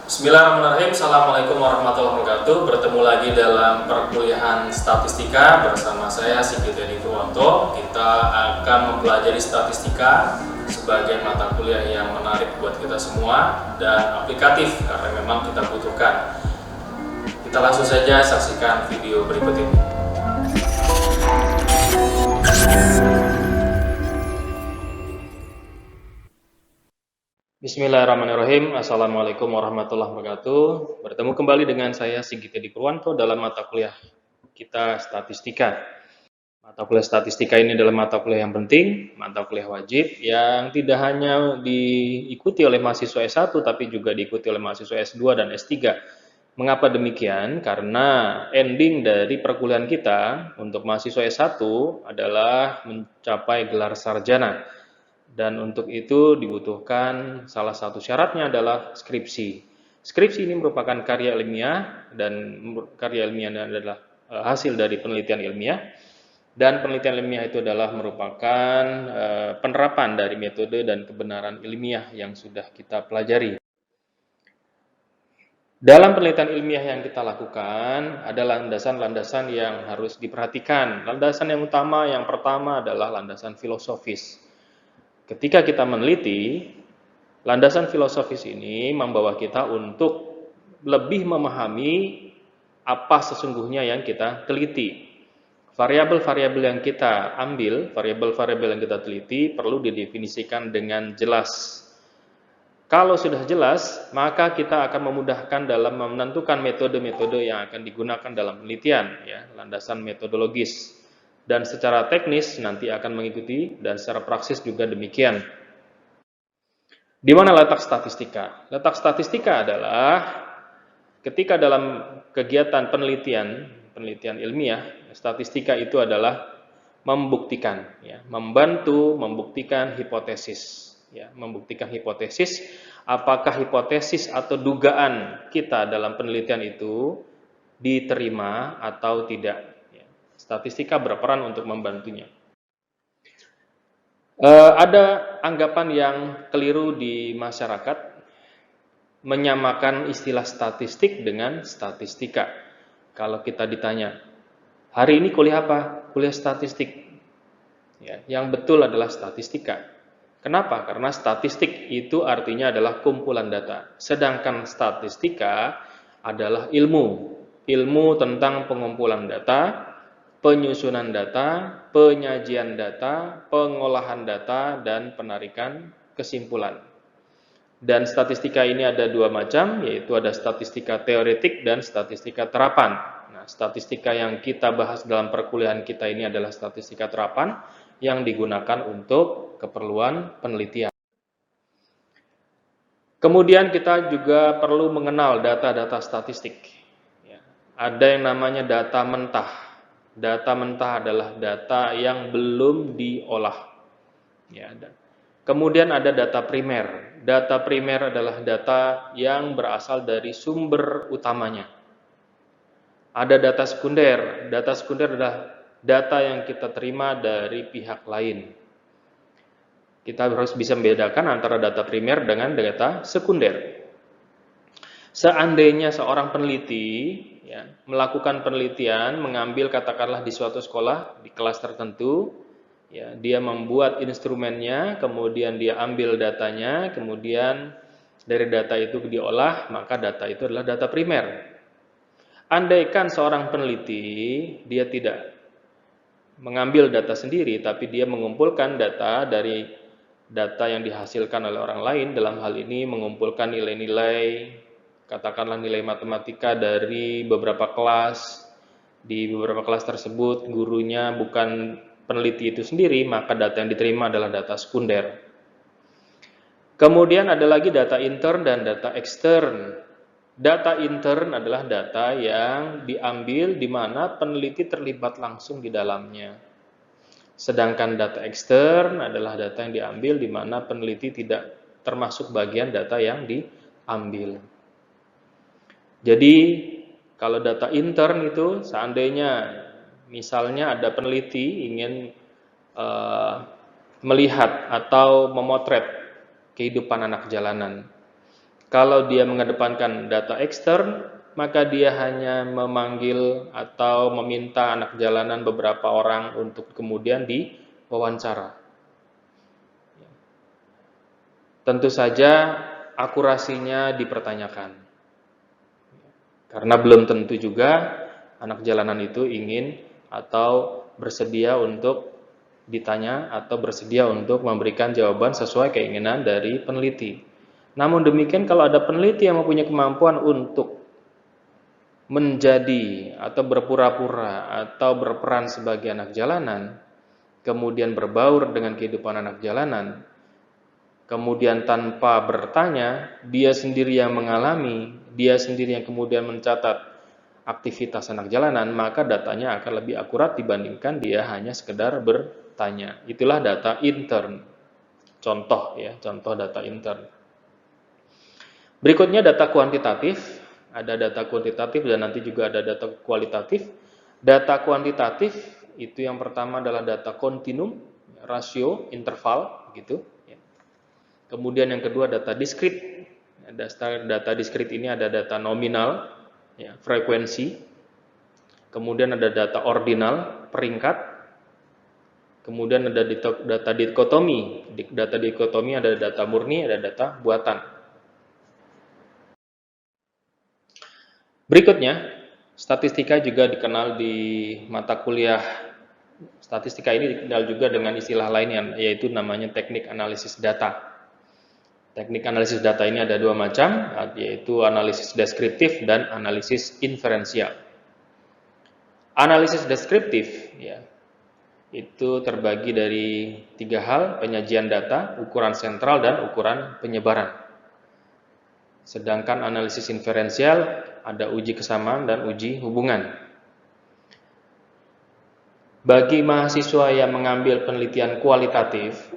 Bismillahirrahmanirrahim. Assalamualaikum warahmatullahi wabarakatuh. Bertemu lagi dalam perkuliahan statistika bersama saya Sigit Edi Purwanto. Kita akan mempelajari statistika sebagai mata kuliah yang menarik buat kita semua dan aplikatif karena memang kita butuhkan. Kita langsung saja saksikan video berikut ini. Bismillahirrahmanirrahim. Assalamualaikum warahmatullahi wabarakatuh. Bertemu kembali dengan saya Sigit Edi Purwanto dalam mata kuliah kita statistika. Mata kuliah statistika ini adalah mata kuliah yang penting, mata kuliah wajib yang tidak hanya diikuti oleh mahasiswa S1 tapi juga diikuti oleh mahasiswa S2 dan S3. Mengapa demikian? Karena ending dari perkuliahan kita untuk mahasiswa S1 adalah mencapai gelar sarjana. Dan untuk itu dibutuhkan salah satu syaratnya adalah skripsi. Skripsi ini merupakan karya ilmiah dan karya ilmiah adalah hasil dari penelitian ilmiah. Dan penelitian ilmiah itu adalah merupakan penerapan dari metode dan kebenaran ilmiah yang sudah kita pelajari. Dalam penelitian ilmiah yang kita lakukan, ada landasan-landasan yang harus diperhatikan. Landasan yang utama, yang pertama adalah landasan filosofis. Ketika kita meneliti, landasan filosofis ini membawa kita untuk lebih memahami apa sesungguhnya yang kita teliti. Variabel-variabel yang kita ambil, variabel-variabel yang kita teliti perlu didefinisikan dengan jelas. Kalau sudah jelas, maka kita akan memudahkan dalam menentukan metode-metode yang akan digunakan dalam penelitian, ya, landasan metodologis. Dan secara teknis nanti akan mengikuti dan secara praksis juga demikian. Di mana letak statistika? Letak statistika adalah ketika dalam kegiatan penelitian ilmiah, statistika itu adalah membuktikan, ya, membantu membuktikan hipotesis, ya, membuktikan hipotesis. Apakah hipotesis atau dugaan kita dalam penelitian itu diterima atau tidak? Statistika berperan untuk membantunya. Ada anggapan yang keliru di masyarakat menyamakan istilah statistik dengan statistika. Kalau kita ditanya, hari ini kuliah apa? Kuliah statistik. Ya, yang betul adalah statistika. Kenapa? Karena statistik itu artinya adalah kumpulan data. Sedangkan statistika adalah ilmu tentang pengumpulan data, penyusunan data, penyajian data, pengolahan data, dan penarikan kesimpulan. Dan statistika ini ada dua macam, yaitu ada statistika teoretik dan statistika terapan. Nah, statistika yang kita bahas dalam perkuliahan kita ini adalah statistika terapan yang digunakan untuk keperluan penelitian. Kemudian kita juga perlu mengenal data-data statistik. Ada yang namanya data mentah. Data mentah adalah data yang belum diolah. Ya, kemudian ada data primer. Data primer adalah data yang berasal dari sumber utamanya. Ada data sekunder. Data sekunder adalah data yang kita terima dari pihak lain. Kita harus bisa membedakan antara data primer dengan data sekunder. Seandainya seorang peneliti, ya, melakukan penelitian, mengambil katakanlah di suatu sekolah, di kelas tertentu, ya, dia membuat instrumennya, kemudian dia ambil datanya, kemudian dari data itu diolah, maka data itu adalah data primer. Andaikan seorang peneliti, dia tidak mengambil data sendiri, tapi dia mengumpulkan data dari data yang dihasilkan oleh orang lain, dalam hal ini mengumpulkan nilai-nilai, katakanlah nilai matematika dari beberapa kelas. Di beberapa kelas tersebut gurunya bukan peneliti itu sendiri, maka data yang diterima adalah data sekunder. Kemudian ada lagi data intern dan data ekstern. Data intern adalah data yang diambil di mana peneliti terlibat langsung di dalamnya. Sedangkan data ekstern adalah data yang diambil di mana peneliti tidak termasuk bagian data yang diambil. Jadi kalau data intern itu seandainya misalnya ada peneliti ingin melihat atau memotret kehidupan anak jalanan. Kalau dia mengedepankan data ekstern, maka dia hanya memanggil atau meminta anak jalanan beberapa orang untuk kemudian diwawancara. Tentu saja akurasinya dipertanyakan. Karena belum tentu juga anak jalanan itu ingin atau bersedia untuk ditanya atau bersedia untuk memberikan jawaban sesuai keinginan dari peneliti. Namun demikian, kalau ada peneliti yang mempunyai kemampuan untuk menjadi atau berpura-pura atau berperan sebagai anak jalanan, kemudian berbaur dengan kehidupan anak jalanan, kemudian tanpa bertanya, dia sendiri yang mengalami, dia sendiri yang kemudian mencatat aktivitas anak jalanan, maka datanya akan lebih akurat dibandingkan dia hanya sekedar bertanya. Itulah data intern. Contoh data intern. Berikutnya data kuantitatif. Ada data kuantitatif dan nanti juga ada data kualitatif. Data kuantitatif itu yang pertama adalah data kontinum, rasio, interval, gitu. Kemudian yang kedua data diskrit. Data diskrit ini ada data nominal, frekuensi. Kemudian ada data ordinal, peringkat. Kemudian ada data dikotomi. Data dikotomi ada data murni, ada data buatan. Berikutnya, statistika juga dikenal di mata kuliah. Statistika ini dikenal juga dengan istilah lain yaitu namanya teknik analisis data. Teknik analisis data ini ada dua macam, yaitu analisis deskriptif dan analisis inferensial. Analisis deskriptif itu terbagi dari tiga hal: penyajian data, ukuran sentral, dan ukuran penyebaran. Sedangkan analisis inferensial ada uji kesamaan dan uji hubungan. Bagi mahasiswa yang mengambil penelitian kualitatif,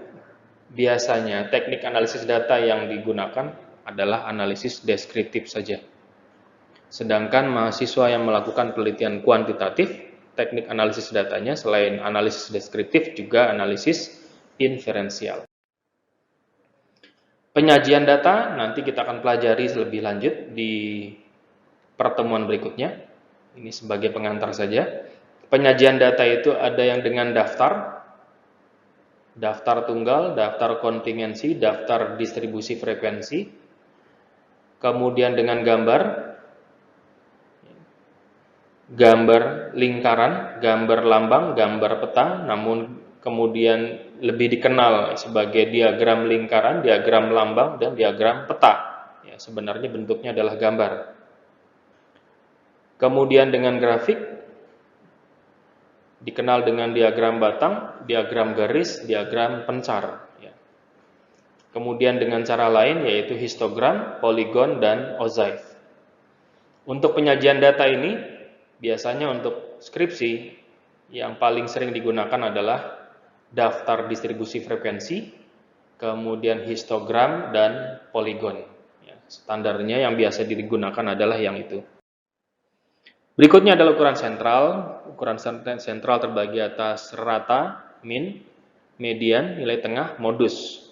biasanya teknik analisis data yang digunakan adalah analisis deskriptif saja. Sedangkan mahasiswa yang melakukan penelitian kuantitatif, teknik analisis datanya selain analisis deskriptif juga analisis inferensial. Penyajian data nanti kita akan pelajari lebih lanjut di pertemuan berikutnya. Ini sebagai pengantar saja. Penyajian data itu ada yang dengan daftar tunggal, daftar kontingensi, daftar distribusi frekuensi, kemudian dengan gambar lingkaran, gambar lambang, gambar peta, namun kemudian lebih dikenal sebagai diagram lingkaran, diagram lambang, dan diagram peta. Sebenarnya bentuknya adalah gambar. Kemudian dengan grafik, dikenal dengan diagram batang, diagram garis, diagram pencar. Kemudian dengan cara lain yaitu histogram, poligon, dan ozaif. Untuk penyajian data ini, biasanya untuk skripsi, yang paling sering digunakan adalah daftar distribusi frekuensi, kemudian histogram, dan poligon. Standarnya yang biasa digunakan adalah yang itu. Berikutnya adalah ukuran sentral. Ukuran sentral terbagi atas rata, min, median, nilai tengah, modus.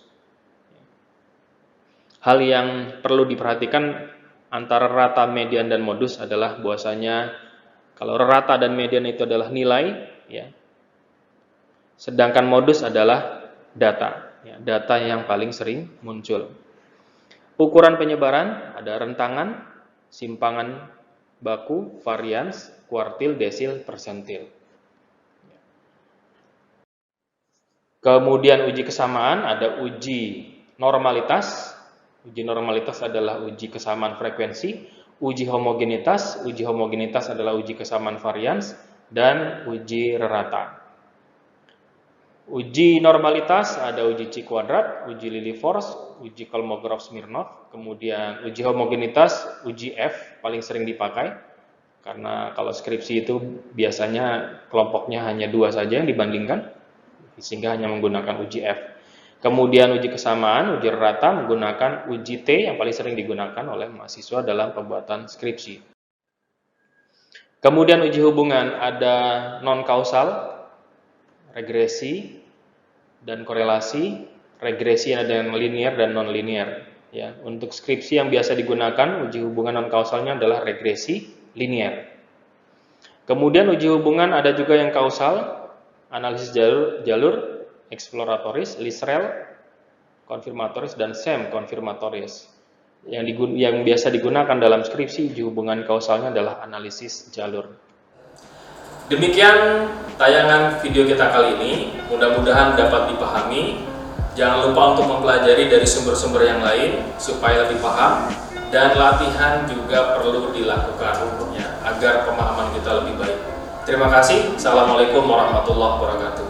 Hal yang perlu diperhatikan antara rata, median, dan modus adalah bahwasanya kalau rata dan median itu adalah nilai, sedangkan modus adalah data. Data yang paling sering muncul. Ukuran penyebaran ada rentangan, simpangan baku, varians, kuartil, desil, persentil. Kemudian uji kesamaan ada uji normalitas. Uji normalitas adalah uji kesamaan frekuensi. Uji homogenitas adalah uji kesamaan varians, dan uji rerata. Uji normalitas ada uji C kuadrat, uji Lilliefors, uji Kolmogorov-Smirnov, kemudian uji homogenitas, uji F paling sering dipakai, karena kalau skripsi itu biasanya kelompoknya hanya 2 saja yang dibandingkan, sehingga hanya menggunakan uji F. Kemudian uji kesamaan, uji rata menggunakan uji T yang paling sering digunakan oleh mahasiswa dalam pembuatan skripsi. Kemudian uji hubungan ada non-kausal, regresi, dan korelasi. Regresi ada yang linear dan non-linear. Ya, untuk skripsi yang biasa digunakan, uji hubungan non kausalnya adalah regresi linier. Kemudian uji hubungan ada juga yang kausal, analisis jalur eksploratoris, Lisrel, konfirmatoris, dan SEM konfirmatoris. Yang biasa digunakan dalam skripsi uji hubungan kausalnya adalah analisis jalur. Demikian tayangan video kita kali ini, mudah-mudahan dapat dipahami. Jangan lupa untuk mempelajari dari sumber-sumber yang lain supaya lebih paham, dan latihan juga perlu dilakukan agar pemahaman kita lebih baik. Terima kasih. Assalamualaikum warahmatullahi wabarakatuh.